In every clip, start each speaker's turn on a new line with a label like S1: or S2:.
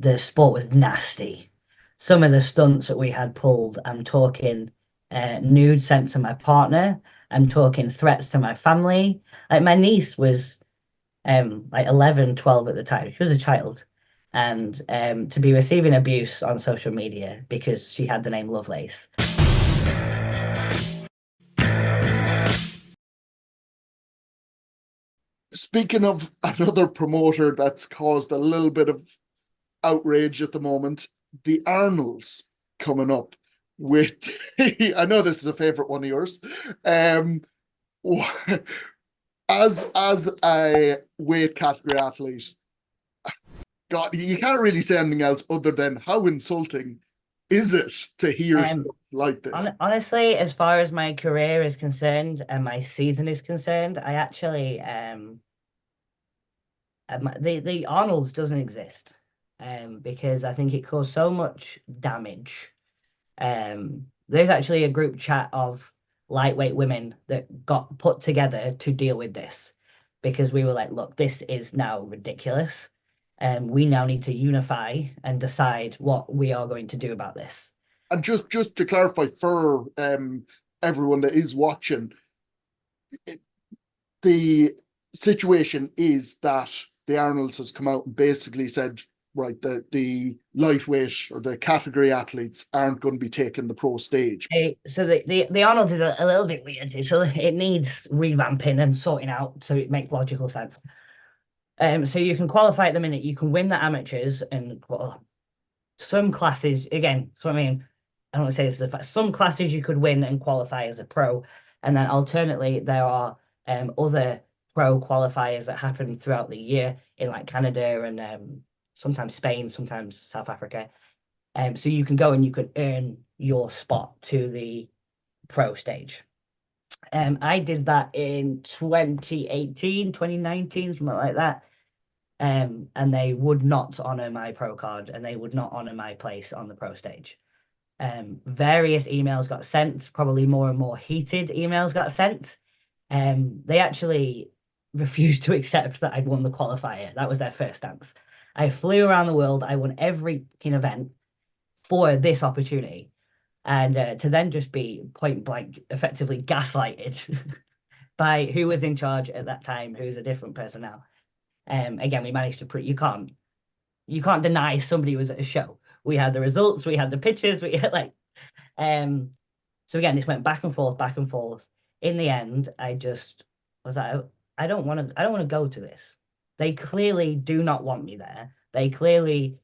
S1: the sport was nasty. Some of the stunts that we had pulled, I'm talking nude sent to my partner. I'm talking threats to my family. Like my niece was like 11, 12 at the time. She was a child. And to be receiving abuse on social media because she had the name Lovelace.
S2: Speaking of another promoter that's caused a little bit of outrage at the moment, the Arnolds coming up with, I know this is a favorite one of yours. As a weight category athlete, God, you can't really say anything else other than how insulting is it to hear stuff like this?
S1: Honestly, as far as my career is concerned and my season is concerned, I actually the Arnolds doesn't exist because I think it caused so much damage. There's actually a group chat of lightweight women that got put together to deal with this because we were like, look, this is now ridiculous. We now need to unify and decide what we are going to do about this.
S2: And just to clarify for everyone that is watching, the situation is that the Arnolds has come out and basically said, right, the lightweight or the category athletes aren't going to be taking the pro stage.
S1: So the Arnold is a little bit weird. So it needs revamping and sorting out so it makes logical sense. So you can qualify at the minute. You can win the amateurs and some classes again. So I mean, I don't want to say this is a fact. Some classes you could win and qualify as a pro, and then alternately there are other pro qualifiers that happen throughout the year in like Canada and sometimes Spain, sometimes South Africa. So you can go and you could earn your spot to the pro stage. I did that in 2018, 2019, something like that. And they would not honor my pro card and they would not honor my place on the pro stage. Various emails got sent, probably more and more heated emails got sent. They actually refused to accept that I'd won the qualifier. That was their first stance. I flew around the world. I won every event for this opportunity. And to then just be point blank, effectively gaslighted by who was in charge at that time, who's a different person now. Again, we managed to prove you can't deny somebody was at a show. We had the results, we had the pictures, we had like so again, this went back and forth, back and forth. In the end, I just was like, I don't want to go to this. They clearly do not want me there. They clearly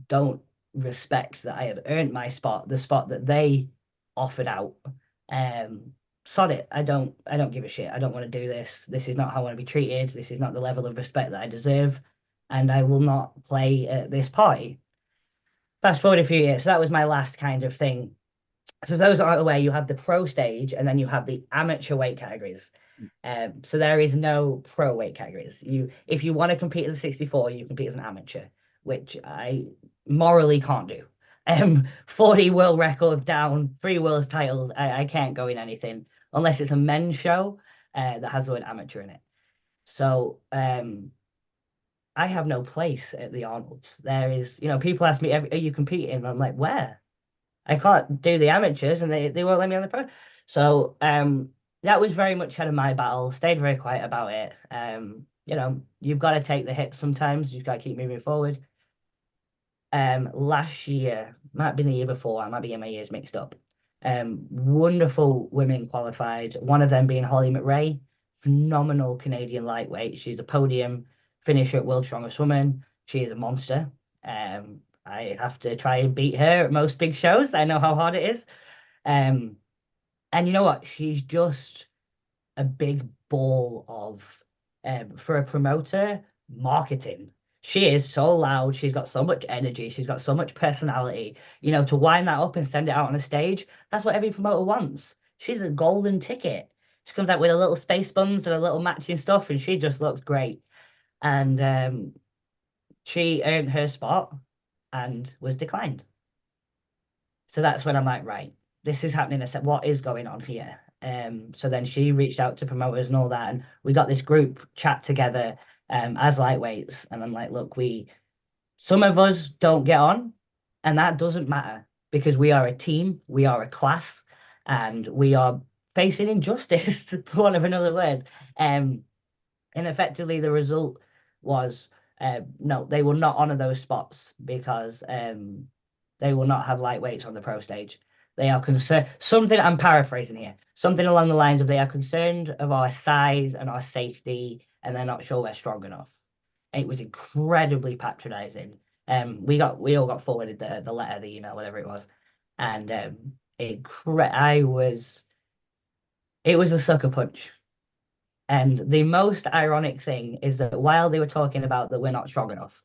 S1: don't respect that I have earned my spot, the spot that they offered out. Sod it. I don't give a shit. I don't want to do this. This is not how I want to be treated. This is not the level of respect that I deserve. And I will not play at this party. Fast forward a few years. So that was my last kind of thing. So those are the way you have the pro stage and then you have the amateur weight categories. So there is no pro weight categories. If you want to compete as a 64, you compete as an amateur, which I morally can't do. 40 world record down, 3 world titles. I can't go in anything unless it's a men's show that has the word amateur in it. So I have no place at the Arnolds. There is, people ask me, are you competing? And I'm like, where? I can't do the amateurs and they won't let me on the pro. So that was very much kind of my battle. Stayed very quiet about it. You've got to take the hits sometimes. You've got to keep moving forward. Last year, might have been the year before, I might be getting my years mixed up. Wonderful women qualified, one of them being Holly McRae, phenomenal Canadian lightweight. She's a podium finisher at World Strongest Woman. She is a monster. I have to try and beat her at most big shows. I know how hard it is. And you know what? She's just a big ball of, for a promoter, marketing. She is so loud. She's got so much energy. She's got so much personality. To wind that up and send it out on a stage, that's what every promoter wants. She's a golden ticket. She comes out with a little space buns and a little matching stuff, and she just looks great. And she earned her spot and was declined. So that's when I'm like, right, this is happening. I said, what is going on here? So then she reached out to promoters and all that, and we got this group chat together as lightweights. And I'm like, look, we Some of us don't get on, and that doesn't matter because we are a team, we are a class, and we are facing injustice, for want of another word. And effectively, the result was no, they will not honour those spots because they will not have lightweights on the pro stage. They are concerned, something, I'm paraphrasing here, something along the lines of they are concerned of our size and our safety, and they're not sure we're strong enough. It was incredibly patronizing. We all got forwarded the letter, the email, whatever it was, and it was a sucker punch. And the most ironic thing is that while they were talking about that we're not strong enough,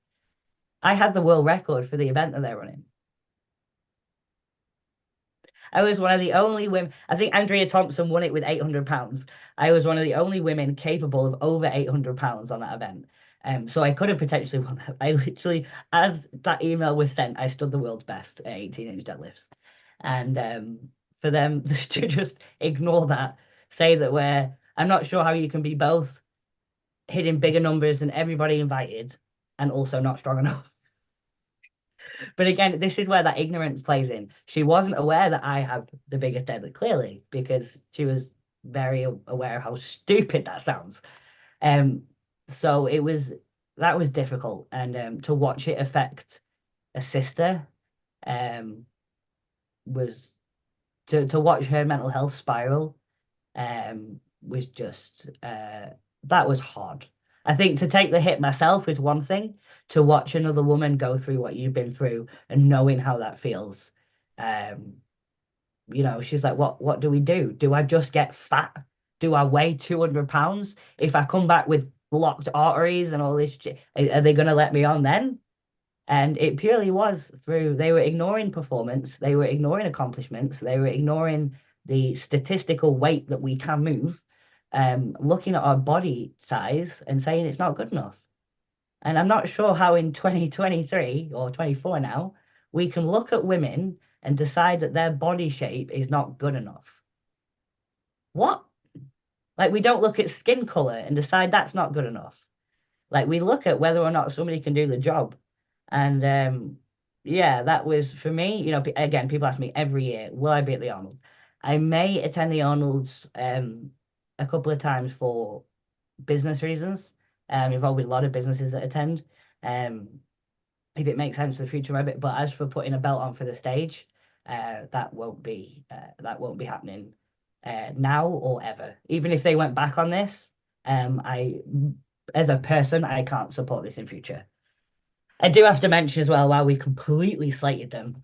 S1: I had the world record for the event that they're running. I was one of the only women. I think Andrea Thompson won it with 800 pounds. I was one of the only women capable of over 800 pounds on that event. So I could have potentially won that. I literally, as that email was sent, I stood the world's best at 18-inch deadlifts. And for them to just ignore that, say that I'm not sure how you can be both hitting bigger numbers than everybody invited and also not strong enough. But again, this is where that ignorance plays in. She wasn't aware that I have the biggest deadlift, clearly, because she was very aware of how stupid that sounds. So that was difficult, and to watch it affect a sister was to watch her mental health spiral was just that was hard. I think to take the hit myself is one thing. To watch another woman go through what you've been through and knowing how that feels, she's like, what do we do? Do I just get fat? Do I weigh 200 pounds? If I come back with blocked arteries and all this, are they going to let me on then? And it purely was they were ignoring performance, they were ignoring accomplishments, they were ignoring the statistical weight that we can move, looking at our body size and saying it's not good enough. And I'm not sure how in 2023 or 24 now, we can look at women and decide that their body shape is not good enough. What? Like, we don't look at skin color and decide that's not good enough. Like, we look at whether or not somebody can do the job. And yeah, that was, for me, again, people ask me every year, will I be at the Arnold? I may attend the Arnolds a couple of times for business reasons. Involved with a lot of businesses that attend. If it makes sense for the future of it, but as for putting a belt on for the stage, that won't be happening now or ever. Even if they went back on this, as a person, I can't support this in future. I do have to mention as well, while we completely slated them,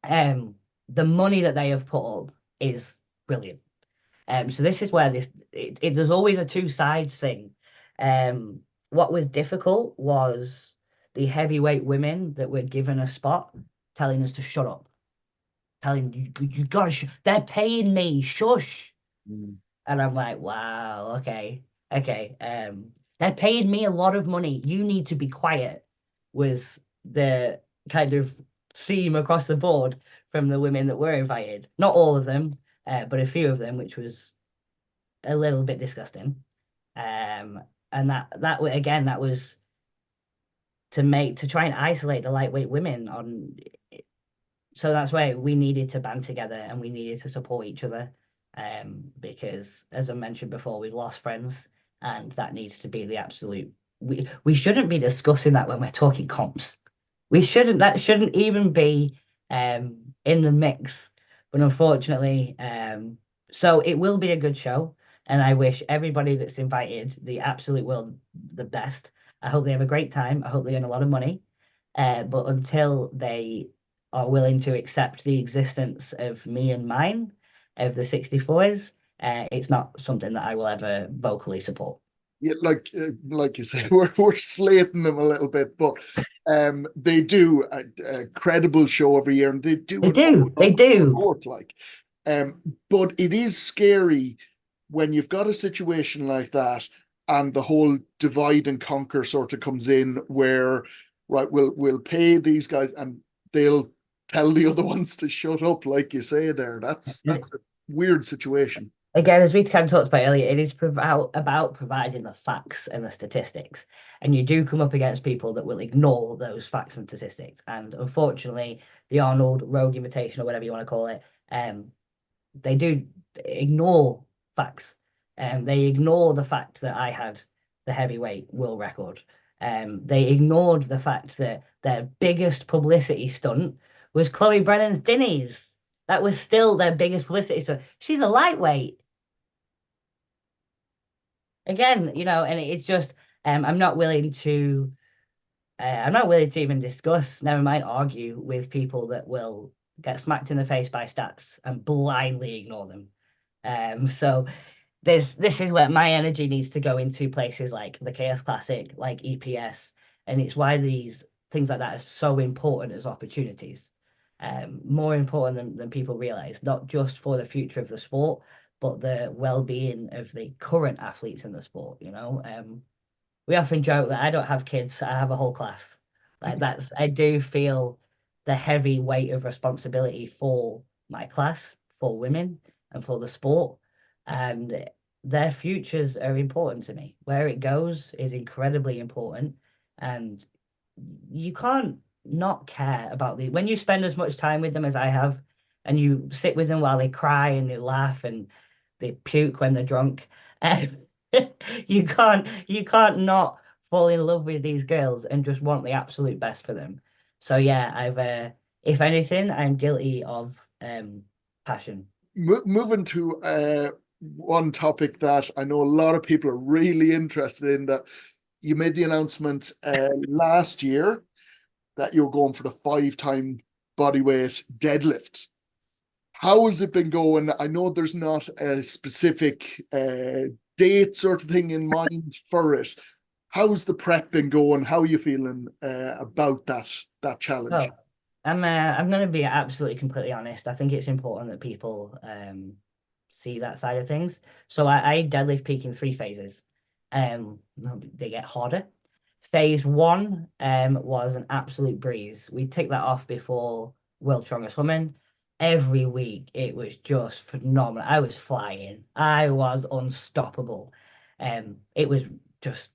S1: the money that they have put up is brilliant. So this is where there's always a two sides thing. What was difficult was the heavyweight women that were given a spot telling us to shut up, telling you gosh, they're paying me, shush. And I'm like, wow, okay. They're paying me a lot of money, you need to be quiet, was the kind of theme across the board from the women that were invited. Not all of them, but a few of them, which was a little bit disgusting. And that was to try and isolate the lightweight women on. So that's why we needed to band together and we needed to support each other, because as I mentioned before, we've lost friends, and that needs to be the absolute. We shouldn't be discussing that when we're talking comps. That shouldn't even be in the mix. But unfortunately, so it will be a good show. And I wish everybody that's invited the absolute world the best. I hope they have a great time. I hope they earn a lot of money. But until they are willing to accept the existence of me and mine, of the 64s, it's not something that I will ever vocally support.
S2: Yeah, like you say, we're slating them a little bit, but they do a credible show every year, and they do. Work, like, but it is scary when you've got a situation like that, and the whole divide and conquer sort of comes in, where right, we'll pay these guys, and they'll tell the other ones to shut up, like you say there. That's a weird situation.
S1: Again, as we kind of talked about earlier, it is about providing the facts and the statistics. And you do come up against people that will ignore those facts and statistics. And unfortunately, the Arnold Rogue invitation, or whatever you want to call it, they do ignore facts. They ignore the fact that I had the heavyweight world record. They ignored the fact that their biggest publicity stunt was Chloe Brennan's Dinnies. That was still their biggest publicity stunt. She's a lightweight. Again, you know, and it's just I'm not willing to even discuss, never mind argue with people that will get smacked in the face by stats and blindly ignore them. So this is where my energy needs to go into places like the Chaos Classic, like EPS, and it's why these things like that are so important as opportunities. More important than people realize, not just for the future of the sport, but the well-being of the current athletes in the sport. You know, we often joke that I don't have kids, I have a whole class. Like I do feel the heavy weight of responsibility for my class, for women, and for the sport, and their futures are important to me. Where it goes is incredibly important, and you can't not care about when you spend as much time with them as I have, and you sit with them while they cry and they laugh and they puke when they're drunk. You can't not fall in love with these girls and just want the absolute best for them. So yeah, I've if anything, I'm guilty of passion.
S2: Moving to one topic that I know a lot of people are really interested in, that you made the announcement last year that you're going for the 5-time bodyweight deadlift. How has it been going? I know there's not a specific date sort of thing in mind for it. How's the prep been going? How are you feeling about that challenge?
S1: Oh, I'm going to be absolutely completely honest. I think it's important that people see that side of things. So I deadlift peak in 3 phases. They get harder. Phase 1 was an absolute breeze. We ticked that off before World's Strongest Woman. Every week it was just phenomenal. I was flying. I was unstoppable. It was just,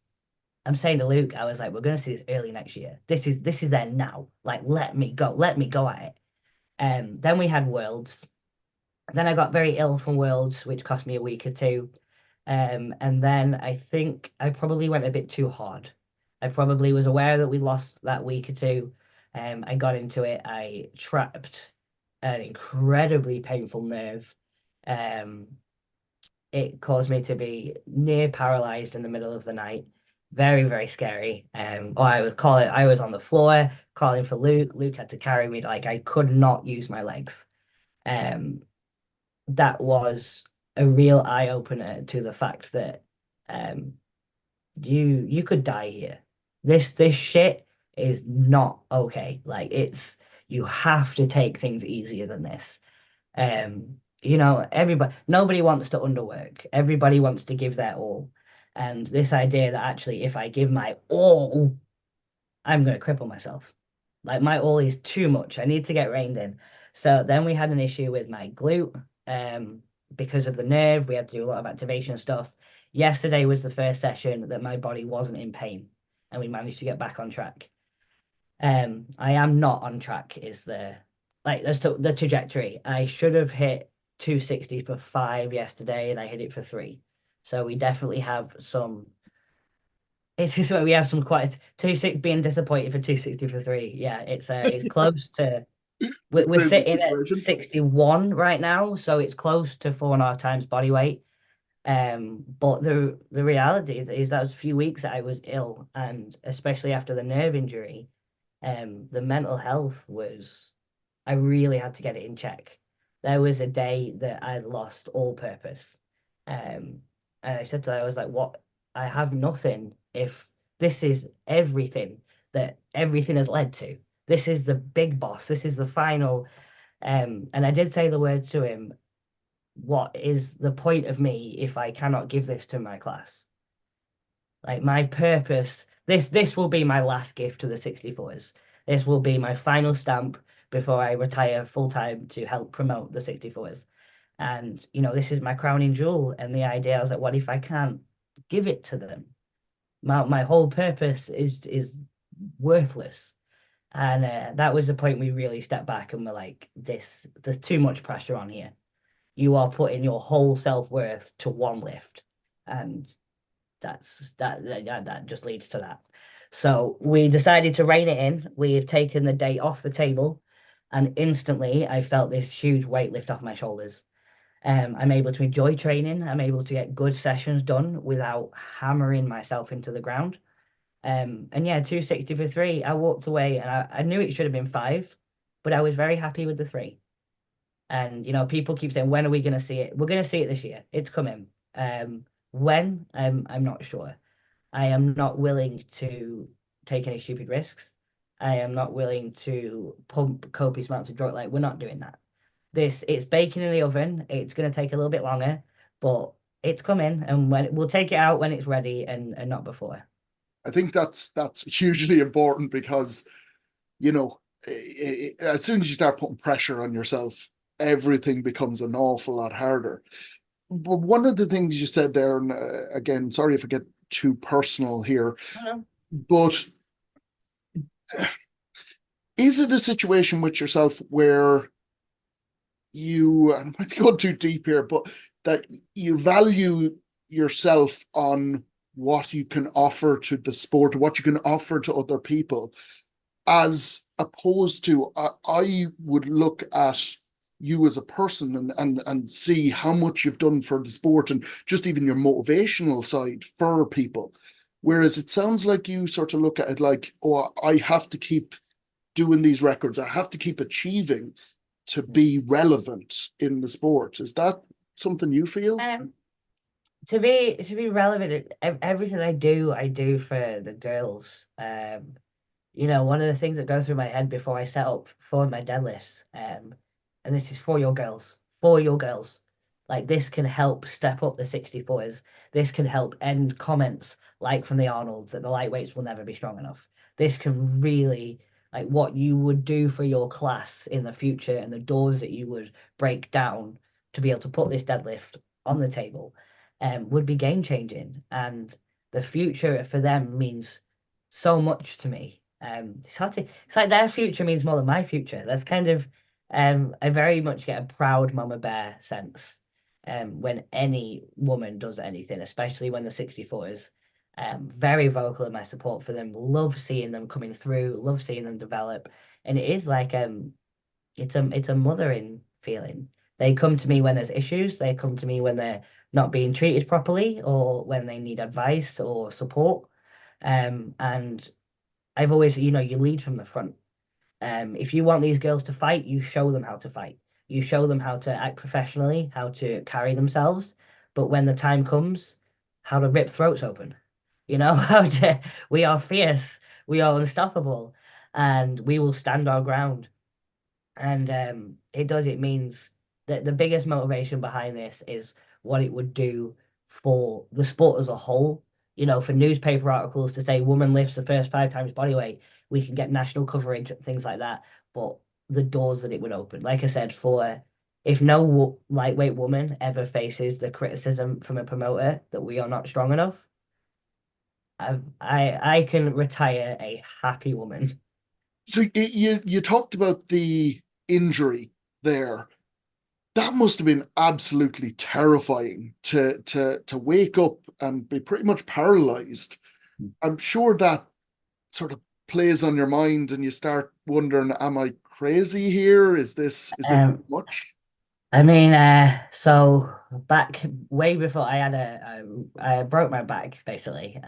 S1: I'm saying to Luke, I was like, we're going to see this early next year. This is there now. Like, let me go at it. Then we had Worlds. Then I got very ill from Worlds, which cost me a week or two. And then I think I probably went a bit too hard. I probably was aware that we lost that week or two. I got into it. I trapped an incredibly painful nerve. It caused me to be near paralyzed in the middle of the night. Very, very scary. Or I would call it, I was on the floor calling for Luke. Luke had to carry me. Like, I could not use my legs. That was a real eye opener to the fact that you could die here. This shit is not okay. Like, you have to take things easier than this. You know, nobody wants to underwork. Everybody wants to give their all. And this idea that actually, if I give my all, I'm going to cripple myself. Like, my all is too much. I need to get reined in. So then we had an issue with my glute. Because of the nerve, we had to do a lot of activation stuff. Yesterday was the first session that my body wasn't in pain, and we managed to get back on track. I am not on track, is the trajectory. I should have hit 260 for 5 yesterday, and I hit it for 3. So we definitely have some. It's just we have some quite 260 being disappointed for 260 for 3. Yeah, it's close to. We're sitting at 61 right now, so it's close to 4.5 times body weight. But the reality is that was a few weeks that I was ill, and especially after the nerve injury, the mental health was, I really had to get it in check. There was a day that I lost all purpose. And I said to her, I was like, what? I have nothing if this is everything that everything has led to. This is the big boss. This is the final. And I did say the word to him, what is the point of me if I cannot give this to my class? Like, my purpose, this will be my last gift to the 64s. This will be my final stamp before I retire full-time to help promote the 64s. And, you know, this is my crowning jewel. And the idea, I was like, what if I can't give it to them? My whole purpose is worthless. And that was the point we really stepped back and were like, there's too much pressure on here. You are putting your whole self-worth to one lift. And that just leads to that. So we decided to rein it in. We have taken the day off the table, and instantly I felt this huge weight lift off my shoulders. I'm able to enjoy training. I'm able to get good sessions done without hammering myself into the ground. And yeah, 260 for 3. I walked away and I knew it should have been 5, but I was very happy with the 3. And, you know, people keep saying, when are we going to see it? We're going to see it this year. It's coming. When? I'm not sure. I am not willing to take any stupid risks. I am not willing to pump copious amounts of drug. Like, we're not doing that. It's baking in the oven. It's going to take a little bit longer, but it's coming, and when we'll take it out when it's ready, and not before.
S2: I think that's hugely important, because, you know, as soon as you start putting pressure on yourself, everything becomes an awful lot harder. But one of the things you said there, and again, sorry if I get too personal here, but is it a situation with yourself where you, and I might be going too deep here, but that you value yourself on what you can offer to the sport, what you can offer to other people, as opposed to I would look at you as a person and see how much you've done for the sport, and just even your motivational side for people. Whereas it sounds like you sort of look at it like, oh, I have to keep doing these records. I have to keep achieving to be relevant in the sport. Is that something you feel?
S1: To be relevant, everything I do for the girls. You know, one of the things that goes through my head before I set up for my deadlifts, and this is for your girls, like, this can help step up the 64s. This can help end comments like from the Arnolds that the lightweights will never be strong enough. This can really, like, what you would do for your class in the future and the doors that you would break down to be able to put this deadlift on the table, would be game changing. And the future for them means so much to me. It's like their future means more than my future. That's kind of, I very much get a proud mama bear sense when any woman does anything, especially when the 64s. Very vocal in my support for them. Love seeing them coming through. Love seeing them develop. And it is like it's a mothering feeling. They come to me when there's issues. They come to me when they're not being treated properly, or when they need advice or support. And I've always, you know, you lead from the front. If you want these girls to fight, you show them how to fight. You show them how to act professionally, how to carry themselves. But when the time comes, how to rip throats open. You know, we are fierce, we are unstoppable, and we will stand our ground. And it means that the biggest motivation behind this is what it would do for the sport as a whole. You know, for newspaper articles to say woman lifts the first 5 times body weight, we can get national coverage, things like that. But the doors that it would open, like I said, for if no lightweight woman ever faces the criticism from a promoter that we are not strong enough, I can retire a happy woman.
S2: So you talked about the injury there. That must have been absolutely terrifying to wake up and be pretty much paralyzed. I'm sure that sort of plays on your mind, and you start wondering, am I crazy here? Is this too much?
S1: I mean, so back way before I broke my back, basically.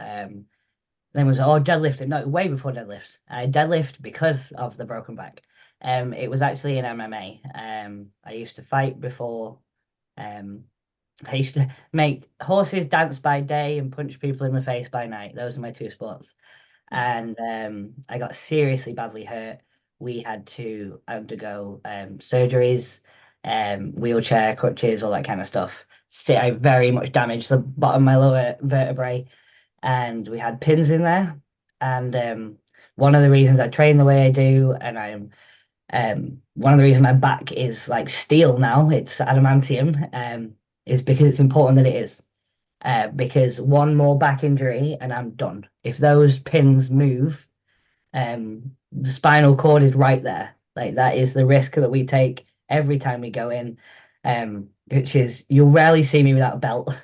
S1: Then was deadlifting. No, way before deadlifts. I deadlift because of the broken back. It was actually in MMA. I used to fight before. I used to make horses dance by day and punch people in the face by night. Those are my 2 sports. And I got seriously badly hurt. We had to undergo surgeries, wheelchair, crutches, all that kind of stuff. So I very much damaged the bottom of my lower vertebrae, and we had pins in there. And one of the reasons I train the way I do, and I am One of the reasons my back is like steel now, it's adamantium, is because it's important that it is. Because one more back injury and I'm done. If those pins move, the spinal cord is right there. Like that is the risk that we take every time we go in, which is you'll rarely see me without a belt.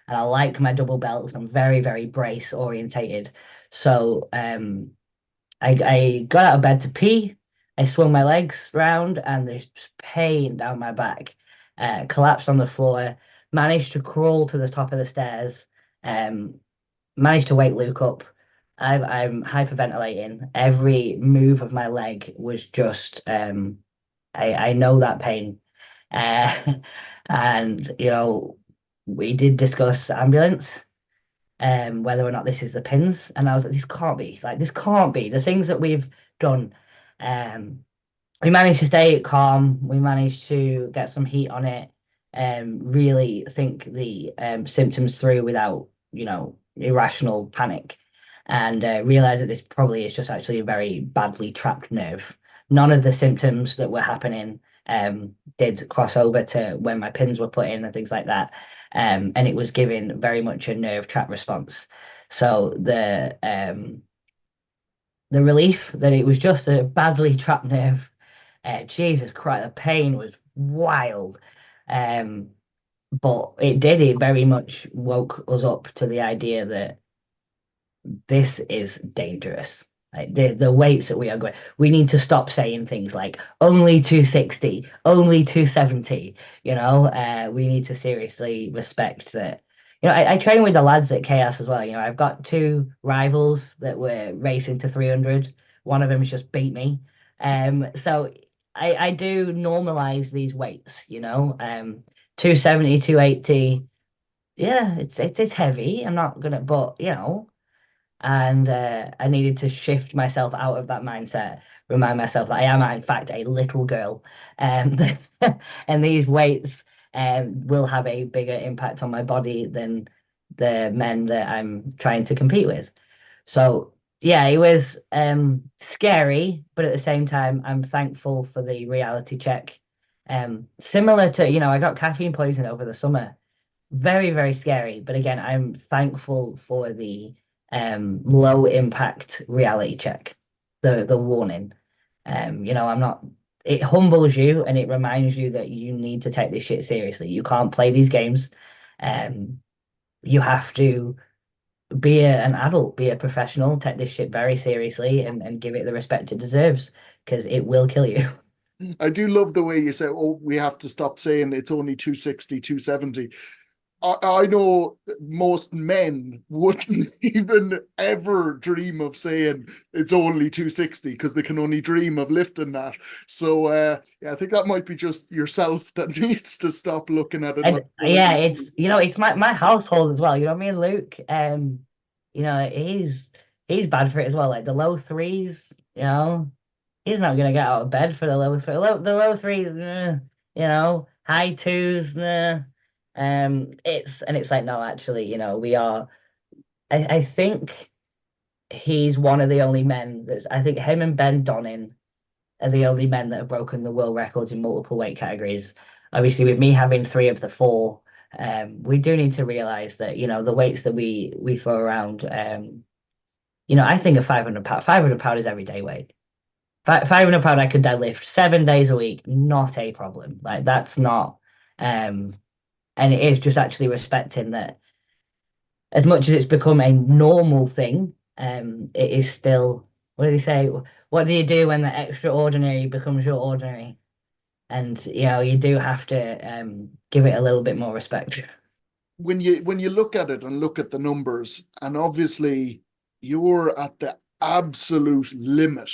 S1: And I like my double belts. I'm very, very brace orientated. So I got out of bed to pee. I swung my legs round and there's pain down my back. Collapsed on the floor, managed to crawl to the top of the stairs, managed to wake Luke up. I'm hyperventilating. Every move of my leg was just, I know that pain. And, you know, we did discuss ambulance, whether or not this is the pins. And I was like, this can't be. Like, this can't be. The things that we've done. We managed to stay calm. We managed to get some heat on it. Really think the symptoms through without, you know, irrational panic, and realize that this probably is just actually a very badly trapped nerve. None of the symptoms that were happening did cross over to when my pins were put in and things like that. And it was giving very much a nerve trap response. So the relief that it was just a badly trapped nerve, Jesus Christ, the pain was wild. But it very much woke us up to the idea that this is dangerous. Like the weights that we are going, we need to stop saying things like only 260, only 270. You know, we need to seriously respect that. You know, I train with the lads at Chaos as well. You know, I've got two rivals that were racing to 300. One of them's just beat me. So I do normalize these weights. You know, 270, 280. Yeah, it's heavy. I'm not gonna, but you know. And I needed to shift myself out of that mindset, remind myself that I am, in fact, a little girl. And these weights will have a bigger impact on my body than the men that I'm trying to compete with. So, yeah, it was scary, but at the same time, I'm thankful for the reality check. Similar to, you know, I got caffeine poisoning over the summer. Very, very scary. But again, I'm thankful for the low impact reality check, the warning. You know, I'm not, it humbles you and it reminds you that you need to take this shit seriously. You can't play these games. You have to be an adult, be a professional, take this shit very seriously and give it the respect it deserves, because it will kill you.
S2: I do love the way you say, oh, we have to stop saying it's only 260, 270. I know most men wouldn't even ever dream of saying it's only 260 because they can only dream of lifting that. So yeah, I think that might be just yourself that needs to stop looking at it.
S1: And, yeah, it's, you know, it's my household as well. You know, me and Luke, you know, he's bad for it as well. Like the low threes, you know, he's not gonna get out of bed for the low threes, you know, high twos, nah. It's like, no, actually, you know, we are, I think he's one of the only men that's, I think him and Ben Donning are the only men that have broken the world records in multiple weight categories. Obviously, with me having 3 of the 4, we do need to realize that, you know, the weights that we throw around, you know, I think a 500 pound is everyday weight. 500 pound I could deadlift 7 days a week, not a problem. Like that's not, and it is just actually respecting that as much as it's become a normal thing, it is still, what do they say? What do you do when the extraordinary becomes your ordinary? And, you know, you do have to give it a little bit more respect.
S2: When you look at it and look at the numbers, and obviously you're at the absolute limit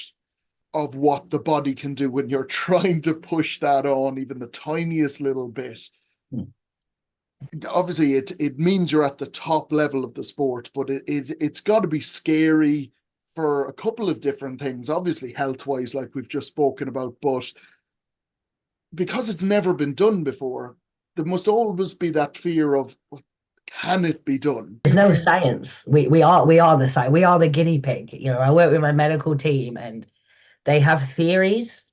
S2: of what the body can do when you're trying to push that on even the tiniest little bit. Obviously it means you're at the top level of the sport, but it's got to be scary for a couple of different things. Obviously health-wise, like we've just spoken about, but because it's never been done before, there must always be that fear of, can it be done?
S1: There's no science. We are the science. We are the guinea pig. You know, I work with my medical team and they have theories,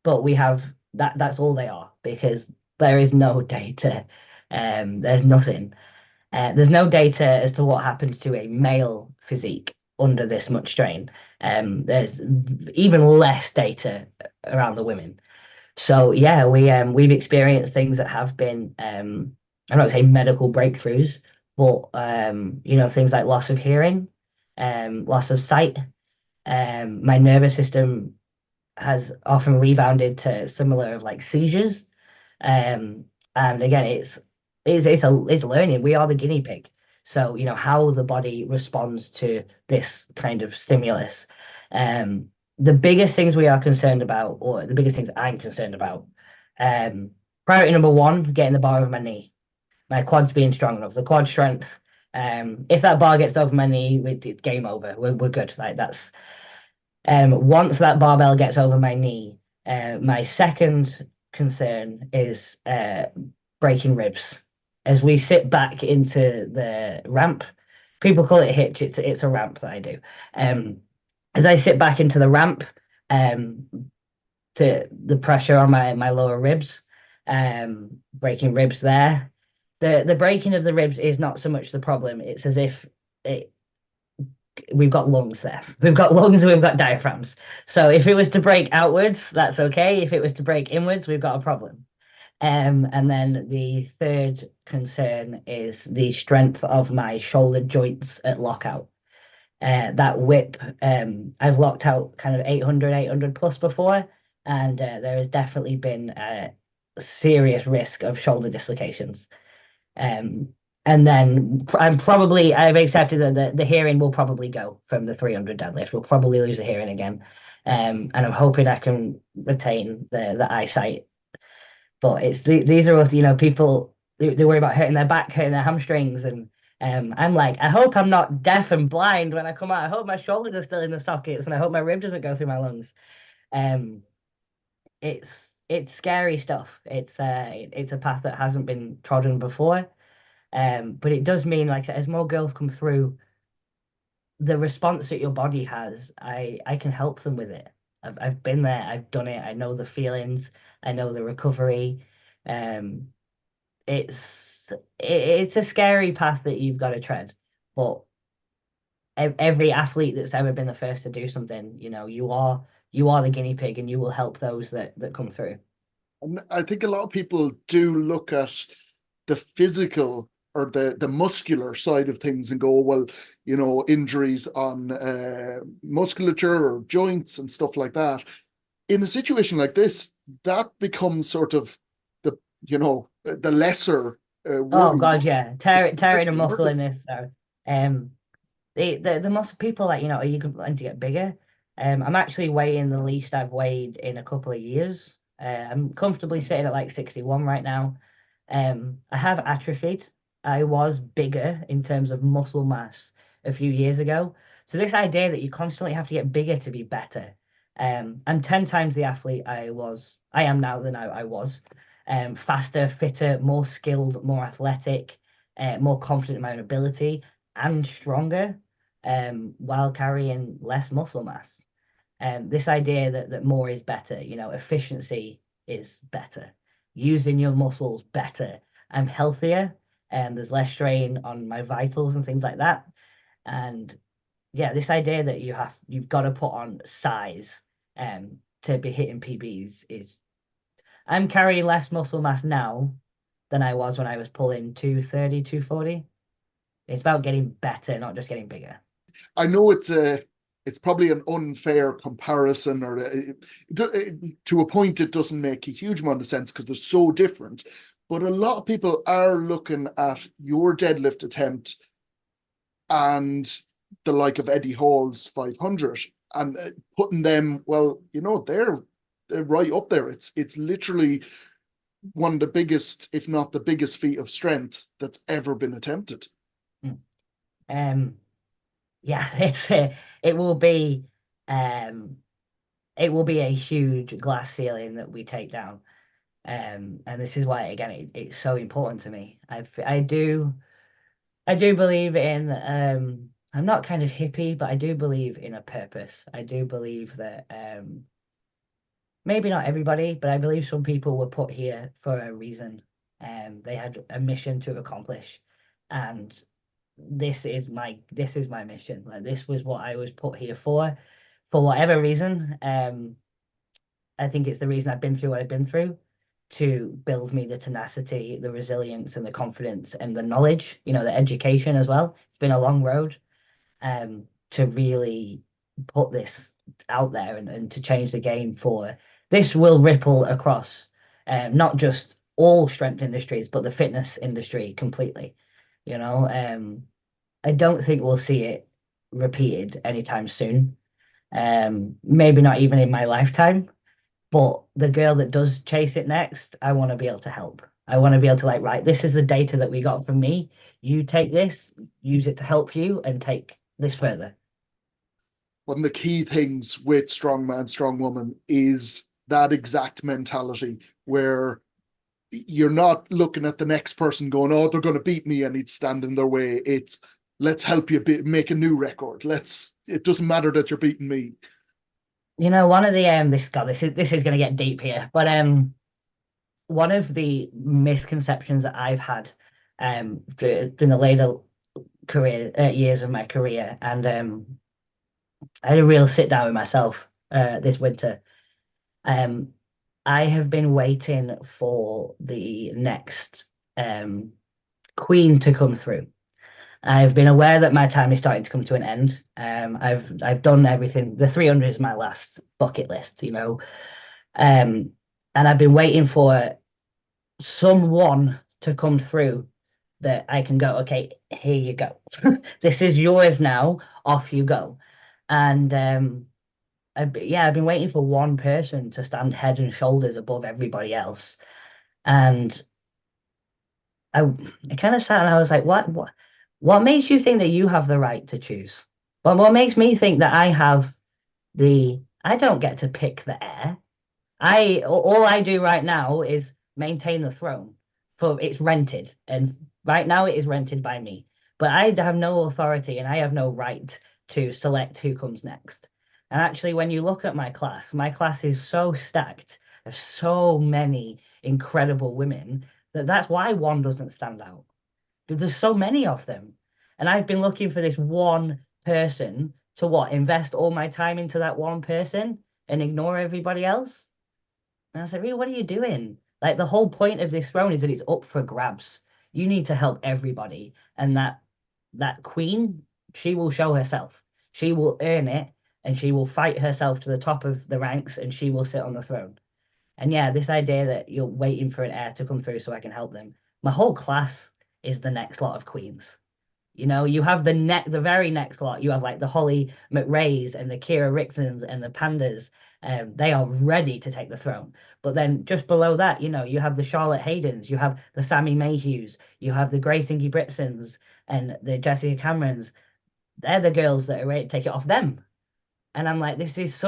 S1: but we have that's all they are, because there is no data. There's nothing. There's no data as to what happens to a male physique under this much strain. There's even less data around the women. So yeah, we've experienced things that have been I'm not gonna say medical breakthroughs, but things like loss of hearing, loss of sight. My nervous system has often rebounded to similar of like seizures. And again, it's learning. We are the guinea pig. So, how the body responds to this kind of stimulus. The biggest things we are concerned about, or the biggest things I'm concerned about, priority number one, getting the bar over my knee. My quads being strong enough, the quad strength. If that bar gets over my knee, it's game over. We're good. Like that's once that barbell gets over my knee, my second concern is breaking ribs. As we sit back into the ramp, people call it hitch. It's a ramp that I do. As I sit back into the ramp, to the pressure on my lower ribs, breaking ribs there. The breaking of the ribs is not so much the problem. It's as if we've got lungs there. We've got lungs and we've got diaphragms. So if it was to break outwards, that's okay. If it was to break inwards, we've got a problem. And then the third concern is the strength of my shoulder joints at lockout. That whip, I've locked out kind of 800 plus before, and there has definitely been a serious risk of shoulder dislocations. And then I've accepted that the hearing will probably go from the 300 deadlift. We'll probably lose the hearing again. And I'm hoping I can retain the eyesight. But these are, people, they worry about hurting their back, hurting their hamstrings. And I'm like, I hope I'm not deaf and blind when I come out. I hope my shoulders are still in the sockets, and I hope my rib doesn't go through my lungs. It's scary stuff. It's a path that hasn't been trodden before. But it does mean, like, as more girls come through, the response that your body has, I can help them with it. I've been there, I've done it, I know the feelings, I know the recovery. It's a scary path that you've got to tread, but every athlete that's ever been the first to do something, you are the guinea pig, and you will help those that come through.
S2: And I think a lot of people do look at the physical or the muscular side of things and go, well, injuries on musculature or joints and stuff like that. In a situation like this, that becomes sort of the lesser worry.
S1: Oh God, yeah, tearing a muscle in this. So, the muscle people, like, are you going to get bigger? I'm actually weighing the least I've weighed in a couple of years. I'm comfortably sitting at like 61 right now. I have atrophied. I was bigger in terms of muscle mass a few years ago. So this idea that you constantly have to get bigger to be better. I'm 10 times the athlete I am now than I was. Faster, fitter, more skilled, more athletic, more confident in my own ability, and stronger, while carrying less muscle mass. This idea that more is better, efficiency is better, using your muscles better. I'm healthier, and there's less strain on my vitals and things like that. And yeah, this idea that you've got to put on size to be hitting PBs is, I'm carrying less muscle mass now than I was when I was pulling 230, 240. It's about getting better, not just getting bigger.
S2: I know it's probably an unfair comparison, or to a point it doesn't make a huge amount of sense because they're so different. But a lot of people are looking at your deadlift attempt and the like of Eddie Hall's 500 and putting them, well, they're right up there. It's literally one of the biggest, if not the biggest, feat of strength that's ever been attempted.
S1: Yeah, it will be a huge glass ceiling that we take down. And this is why, again, it's so important to me. I do believe in I'm not kind of hippie, but I do believe in a purpose. I do believe that maybe not everybody, but I believe some people were put here for a reason. They had a mission to accomplish, and this is my mission. Like, this was what I was put here for whatever reason. I think it's the reason I've been through what I've been through, to build me the tenacity, the resilience, and the confidence, and the knowledge, the education as well. It's been a long road, to really put this out there, and to change the game for this will ripple across, not just all strength industries, but the fitness industry completely. I don't think we'll see it repeated anytime soon. Maybe not even in my lifetime. But the girl that does chase it next, I want to be able to help. I want to be able to, like, right, this is the data that we got from me. You take this, use it to help you, and take this further.
S2: One of the key things with Strongman, Strongwoman is that exact mentality where you're not looking at the next person going, oh, they're going to beat me, I need to stand in their way. It's, let's help you make a new record. It doesn't matter that you're beating me.
S1: One of the this is going to get deep here, but one of the misconceptions that I've had in the later years of my career, and I had a real sit down with myself this winter. I have been waiting for the next queen to come through. I've been aware that my time is starting to come to an end. I've done everything. The 300 is my last bucket list, and I've been waiting for someone to come through that I can go, okay, here you go. This is yours now. Off you go. And I've been waiting for one person to stand head and shoulders above everybody else. And I kind of sat and I was like, what makes you think that you have the right to choose? Well, what makes me think that I don't get to pick the air. All I do right now is maintain the throne, for it's rented. And right now it is rented by me. But I have no authority, and I have no right to select who comes next. And actually, when you look at my class is so stacked. There's so many incredible women that's why one doesn't stand out. There's so many of them. And I've been looking for this one person to invest all my time into that one person and ignore everybody else. And I said, Rhea, what are you doing? Like, the whole point of this throne is that it's up for grabs. You need to help everybody. And that queen, she will show herself. She will earn it, and she will fight herself to the top of the ranks, and she will sit on the throne. And yeah, this idea that you're waiting for an heir to come through so I can help them. My whole class is the next lot of queens. You have the very next lot. You have like the Holly McRae's and the Kira Rixons and the Pandas. They are ready to take the throne. But then just below that, you have the Charlotte Haydens, you have the Sammy Mayhews, you have the Grace Ingy Britsons and the Jessica Camerons. They're the girls that are ready to take it off them. And I'm like, this is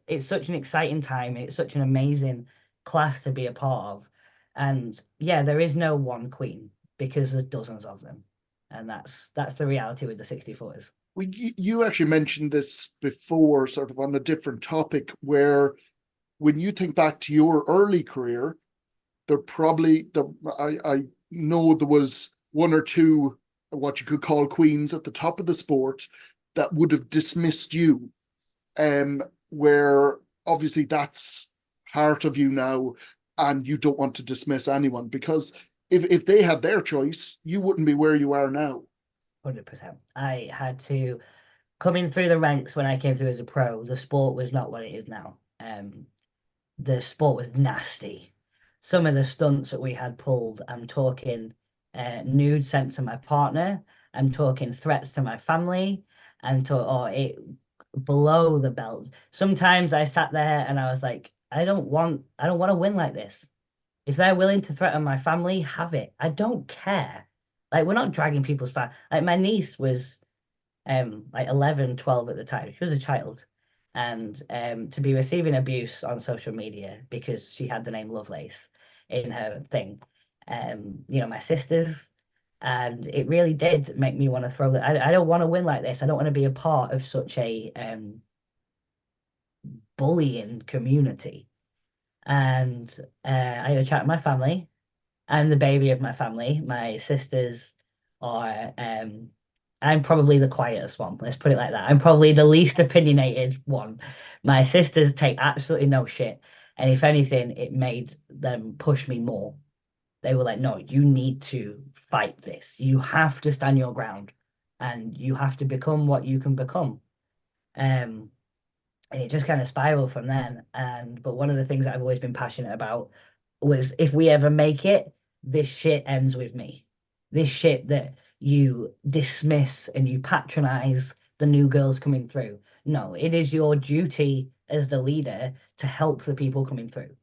S1: it's such an exciting time. It's such an amazing class to be a part of. And yeah, there is no one queen because there's dozens of them. And that's the reality with the 64s.
S2: Well, you actually mentioned this before, sort of on a different topic, where when you think back to your early career, I know there was one or two what you could call queens at the top of the sport that would have dismissed you. Where obviously that's part of you now, and you don't want to dismiss anyone, because if they had their choice, you wouldn't be where you are now.
S1: 100%. I had to come in through the ranks when I came through as a pro. The sport was not what it is now. The sport was nasty. Some of the stunts that we had pulled, I'm talking nude sent to my partner. I'm talking threats to my family. Below the belt. Sometimes I sat there and I was like, I don't want to win like this. If they're willing to threaten my family, have it. I don't care. Like, we're not dragging people's family. Like, my niece was like 11, 12 at the time. She was a child. And to be receiving abuse on social media because she had the name Lovelace in her thing. My sisters, and it really did make me want to throw that. I don't want to win like this. I don't want to be a part of such a bullying community. and I had a chat with my family. I'm the baby of my family. My sisters are, I'm probably the quietest one. Let's put it like that. I'm probably the least opinionated one. My sisters take absolutely no shit. And if anything, it made them push me more. They were like, no, you need to fight this. You have to stand your ground and you have to become what you can become. And it just kind of spiraled from then. But one of the things that I've always been passionate about was, if we ever make it, this shit ends with me. This shit that you dismiss and you patronize the new girls coming through. No, it is your duty as the leader to help the people coming through.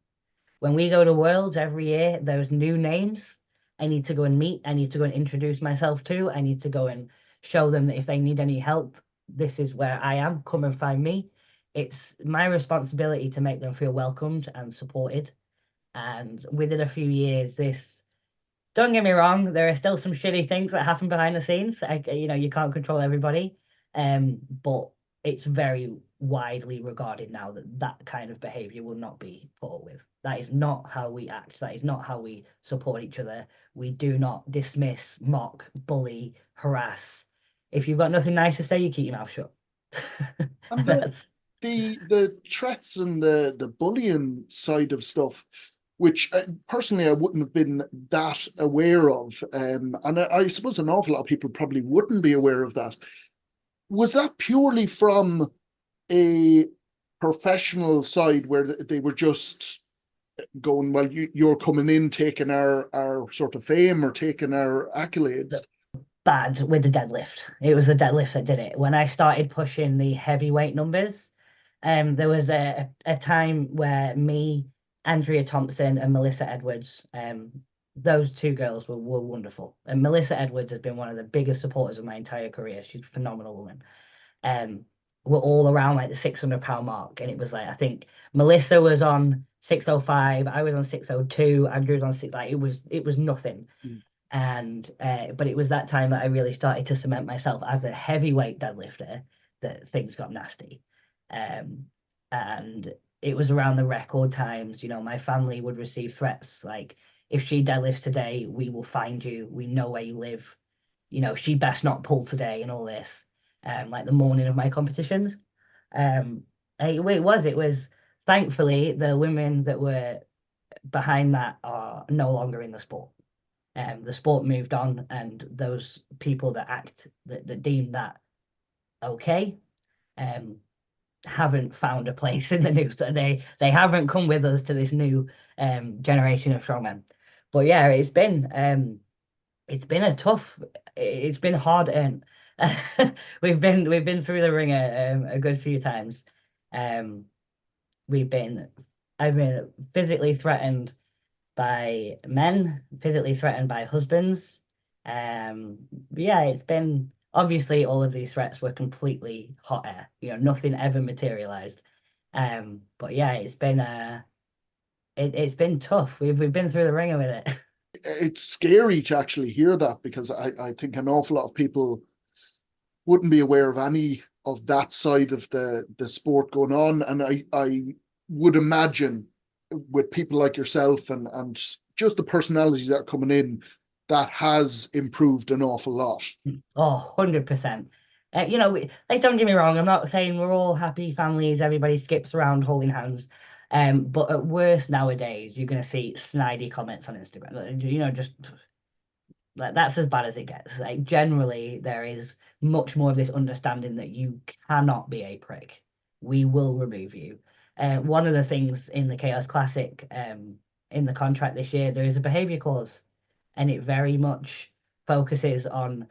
S1: When we go to Worlds every year, there's new names I need to go and meet. I need to go and introduce myself to. I need to go and show them that if they need any help, this is where I am. Come and find me. It's my responsibility to make them feel welcomed and supported. And within a few years, don't get me wrong, there are still some shitty things that happen behind the scenes. You can't control everybody. But it's very widely regarded now that that kind of behavior will not be put up with. That is not how we act. That is not how we support each other. We do not dismiss, mock, bully, harass. If you've got nothing nice to say, you keep your mouth shut.
S2: And the threats and the bullying side of stuff, which personally I wouldn't have been that aware of, and I suppose an awful lot of people probably wouldn't be aware of that. Was that purely from a professional side where they were just going, well, you're coming in, taking our sort of fame or taking our accolades?
S1: Bad with the deadlift. It was the deadlift that did it. When I started pushing the heavyweight numbers, there was a time where me, Andrea Thompson, and Melissa Edwards, those two girls were wonderful. And Melissa Edwards has been one of the biggest supporters of my entire career. She's a phenomenal woman. We're all around like the 600-pound mark. And it was like, I think Melissa was on 605, I was on 602, Andrew was on 6, like it was nothing. And but it was that time that I really started to cement myself as a heavyweight deadlifter that things got nasty. And it was around the record times, my family would receive threats like, if she deadlifts today, we will find you. We know where you live. She best not pull today and all this. Like the morning of my competitions. It was thankfully the women that were behind that are no longer in the sport. The sport moved on, and those people that deem that okay, haven't found a place in the new. So they haven't come with us to this new generation of strongmen. But yeah, it's been hard earned. We've been through the ringer a good few times. I've been physically threatened by men, physically threatened by husbands. Yeah, it's been, obviously all of these threats were completely hot air. Nothing ever materialized. But yeah, it's been tough. We've been through the ringer with it.
S2: It's scary to actually hear that, because I think an awful lot of people wouldn't be aware of any of that side of the sport going on. And I would imagine with people like yourself and just the personalities that are coming in, that has improved an awful lot.
S1: Oh, 100%. Don't get me wrong, I'm not saying we're all happy families, everybody skips around holding hands. But at worst nowadays, you're going to see snidey comments on Instagram. Just like, that's as bad as it gets. Like, generally, there is much more of this understanding that you cannot be a prick. We will remove you. One of the things in the Chaos Classic, in the contract this year, there is a behaviour clause, and it very much focuses on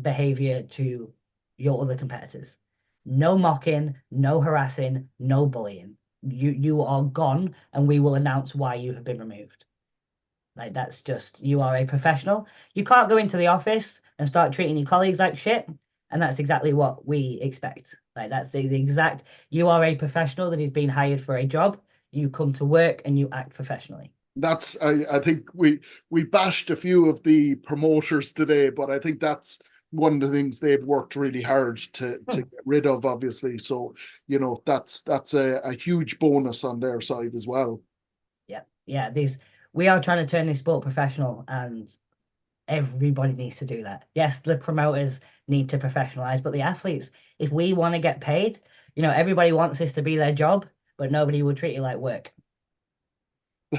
S1: behaviour to your other competitors. No mocking, no harassing, no bullying. You are gone, and we will announce why you have been removed. Like, that's just, you are a professional. You can't go into the office and start treating your colleagues like shit. And that's exactly what we expect. Like, that's the exact, you are a professional that is being hired for a job. You come to work and you act professionally.
S2: That's, I think we bashed a few of the promoters today, but I think that's one of the things they've worked really hard to get rid of, obviously. So, that's a huge bonus on their side as well.
S1: Yeah. We are trying to turn this sport professional, and everybody needs to do that. Yes, the promoters need to professionalize, but the athletes, if we want to get paid, everybody wants this to be their job, but nobody will treat you like work.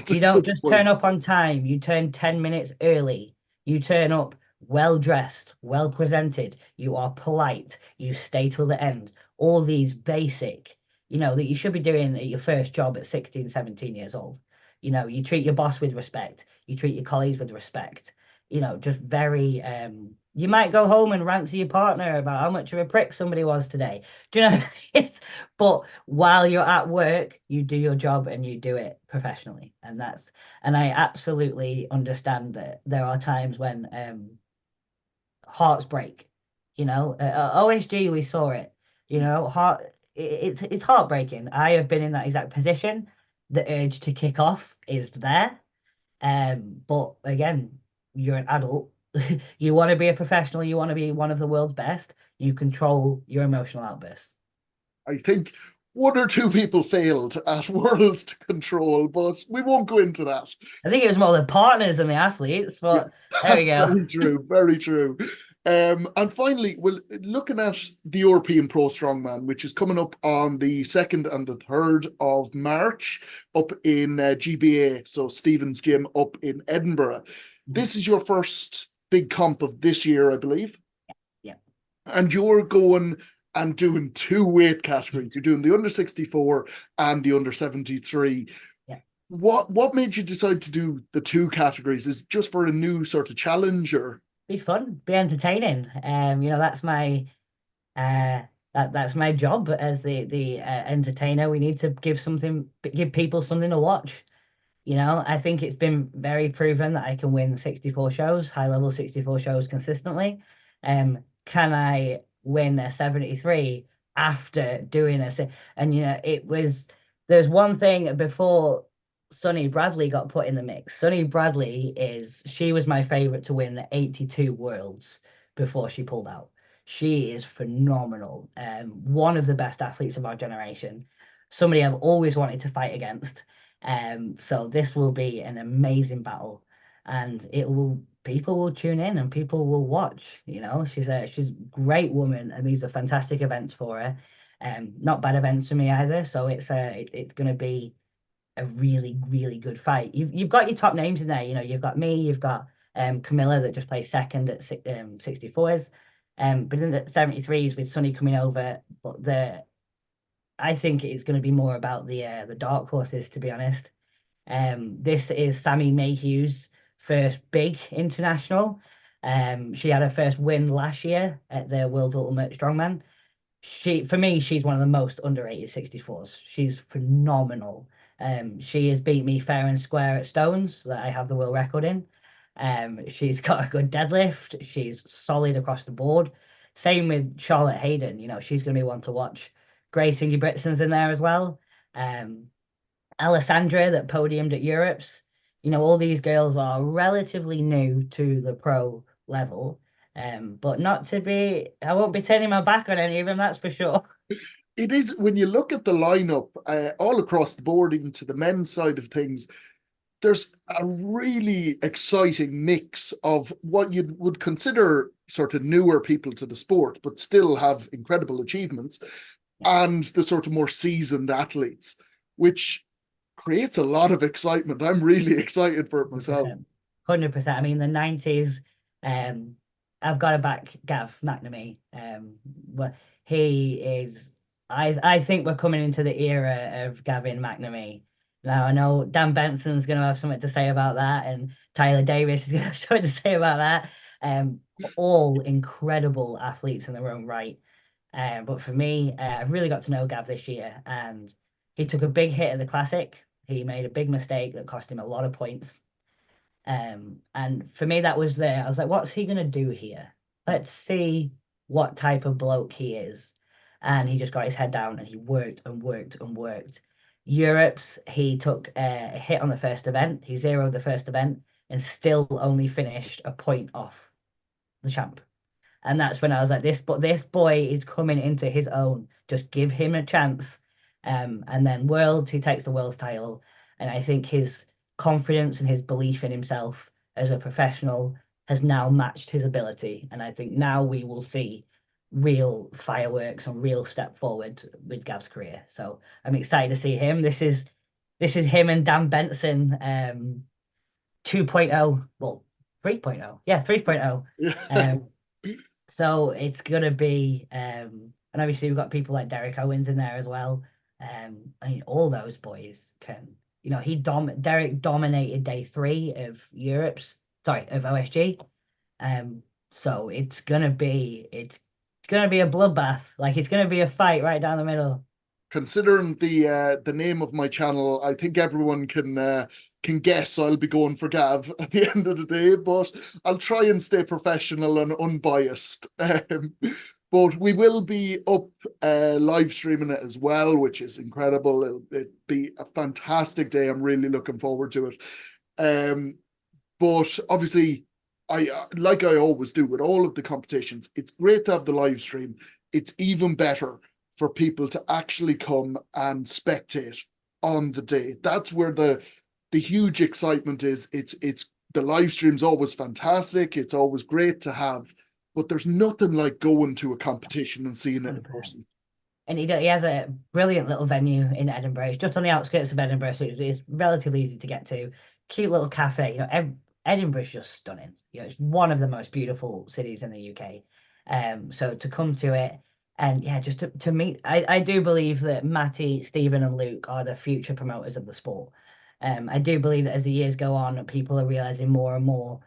S1: You don't just turn up on time. You turn 10 minutes early. You turn up well dressed, well presented. You are polite. You stay till the end. All these basic, that you should be doing at your first job at 16, 17 years old. You treat your boss with respect. You treat your colleagues with respect. Just very, you might go home and rant to your partner about how much of a prick somebody was today. Do you know? But while you're at work, you do your job and you do it professionally. And I absolutely understand that there are times when hearts break. OSG, we saw it. It's heartbreaking. I have been in that exact position. The urge to kick off is there. But again, you're an adult. You want to be a professional. You want to be one of the world's best. You control your emotional outbursts.
S2: I think one or two people failed at Worlds to control, but we won't go into that.
S1: I think it was more the partners and the athletes, but yes, there we go.
S2: Very true, very true. And finally, looking at the European Pro Strongman, which is coming up on the 2nd and the 3rd of March up in GBA, so Stephen's Gym up in Edinburgh. This is your first big comp of this year, I believe.
S1: Yeah.
S2: And you're going and doing 2 weight categories. You're doing the under 64 and the under 73.
S1: Yeah.
S2: What made you decide to do the 2 categories? Is it just for a new sort of challenge, or?
S1: Be fun, be entertaining. That's my that's my job as the entertainer. We need to give people something to watch. I think it's been very proven that I can win 64 shows, high level 64 shows consistently. Can I win a 73 after doing there's one thing before Sunny Bradley got put in the mix. Sunny Bradley she was my favorite to win the 82 Worlds before she pulled out. She is phenomenal. One of the best athletes of our generation. Somebody I've always wanted to fight against. So this will be an amazing battle, and people will tune in and people will watch. She's a great woman, and these are fantastic events for her. Not bad events for me either. So it's going to be a really, really good fight. You've got your top names in there. You've got me, you've got Camilla that just plays second at 64s. But in the 73s with Sunny coming over, but I think it's going to be more about the dark horses, to be honest. This is Sammy Mayhew's first big international. She had her first win last year at the World Ultimate Strongman. For me, she's one of the most underrated 64s. She's phenomenal. She has beat me fair and square at stones that I have the world record in. She's got a good deadlift. She's solid across the board. Same with Charlotte Hayden. She's going to be one to watch. Grace Ingebrigtsen's in there as well. Alessandra that podiumed at Europe's. All these girls are relatively new to the pro level. But I won't be turning my back on any of them, that's for sure.
S2: It is, when you look at the lineup all across the board, even to the men's side of things, there's a really exciting mix of what you would consider sort of newer people to the sport, but still have incredible achievements, and the sort of more seasoned athletes, which creates a lot of excitement. I'm really excited for it myself.
S1: 100%. I mean, the 90s, I've got to back Gav McNamee. He is, I think we're coming into the era of Gavin McNamee. Now, I know Dan Benson's going to have something to say about that, and Tyler Davis is going to have something to say about that. All incredible athletes in their own right. But for me, I've really got to know Gav this year, and he took a big hit at the Classic. He made a big mistake that cost him a lot of points. And for me, that was there. I was like, what's he going to do here? Let's see what type of bloke he is. And he just got his head down and he worked and worked and worked. Europe's, he took a hit on the first event. He zeroed the first event and still only finished a point off the champ. And that's when I was like, this boy is coming into his own. Just give him a chance. And then Worlds, he takes the world's title. And I think his confidence and his belief in himself as a professional has now matched his ability. And I think now we will see real fireworks and real step forward with Gav's career. So I'm excited to see him. This is him and Dan Benson 2.0, well, 3.0. Yeah, 3.0. So it's gonna be and obviously we've got people like Derek Owens in there as well. I mean, all those boys can, you know, Derek dominated day 3 of OSG. So it's gonna be a bloodbath. Like, it's gonna be a fight right down the middle.
S2: Considering the name of my channel, I think everyone can guess I'll be going for Gav at the end of the day, but I'll try and stay professional and unbiased. But we will be up live streaming it as well, which is incredible. It'll be a fantastic day. I'm really looking forward to it. But obviously, like I always do with all of the competitions, it's great to have the live stream. It's even better for people to actually come and spectate on the day. That's where the huge excitement is. It's the live stream's always fantastic. It's always great to have, but there's nothing like going to a competition and seeing it in person.
S1: And he has a brilliant little venue in Edinburgh. It's just on the outskirts of Edinburgh, so it's relatively easy to get to. Cute little cafe. You know, Edinburgh's just stunning. You know, it's one of the most beautiful cities in the UK. So to come to it, and yeah, just to meet, I do believe that Matty, Stephen, and Luke are the future promoters of the sport. I do believe that as the years go on, people are realizing more and more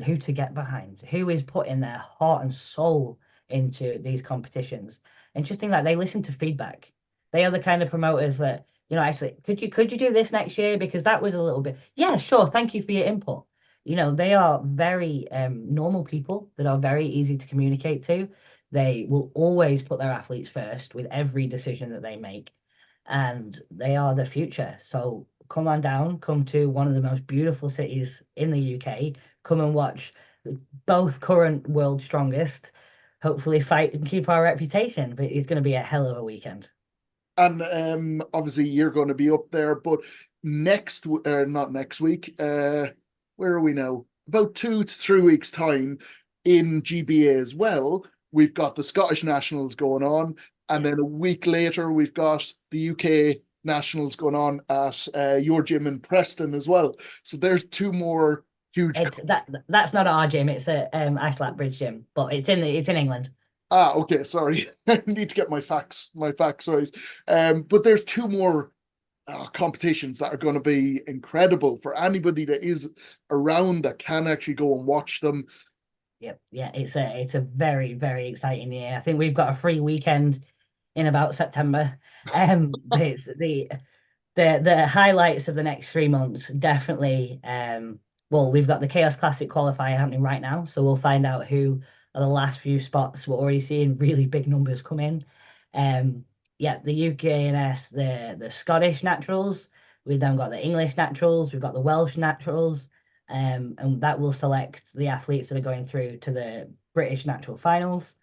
S1: who to get behind, who is putting their heart and soul into these competitions. And just think that they listen to feedback. They are the kind of promoters that, you know, actually, could you do this next year? Because that was a little bit, yeah, sure, thank you for your input. You know, they are very normal people that are very easy to communicate to. They will always put their athletes first with every decision that they make. And they are the future. So come on down, come to one of the most beautiful cities in the UK, come and watch both current world strongest, hopefully fight and keep our reputation. But it's going to be a hell of a weekend.
S2: And obviously you're going to be up there, but not next week, where are we now? About 2 to 3 weeks time in GBA as well. We've got the Scottish Nationals going on, and then a week later we've got the UK Nationals going on at your gym in Preston as well. So there's 2 more huge.
S1: That's not at our gym. It's at Islap Bridge Gym, but it's in England.
S2: Okay, sorry. I need to get my facts right. But there's 2 more competitions that are going to be incredible for anybody that is around that can actually go and watch them.
S1: Yep, yeah, it's a very, very exciting year. I think we've got a free weekend in about September. But it's the highlights of the next 3 months, definitely. Well, we've got the Chaos Classic qualifier happening right now, so we'll find out who are the last few spots. We're already seeing really big numbers come in. Yeah, the UKNS, the Scottish Naturals. We've then got the English Naturals. We've got the Welsh Naturals. And that will select the athletes that are going through to the British Natural Finals.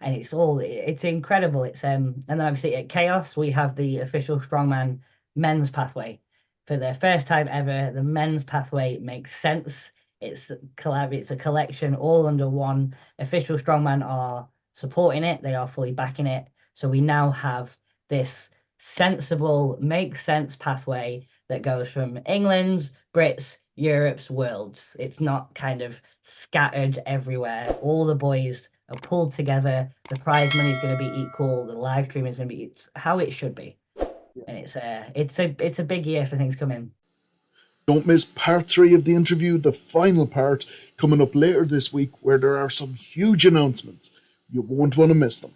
S1: And it's incredible. It's and then obviously at Chaos we have the official Strongman men's pathway. For the first time ever, the men's pathway makes sense. It's a collection all under one. Official Strongman are supporting it. They are fully backing it. So we now have this sensible, makes sense pathway that goes from England's, Brits, Europe's, worlds. It's not kind of scattered everywhere. All the boys are pulled together. The prize money is going to be equal. The live stream is going to be how it should be. And it's a big year for things coming.
S2: Don't miss part 3 of the interview, the final part, coming up later this week, where there are some huge announcements. You won't want to miss them.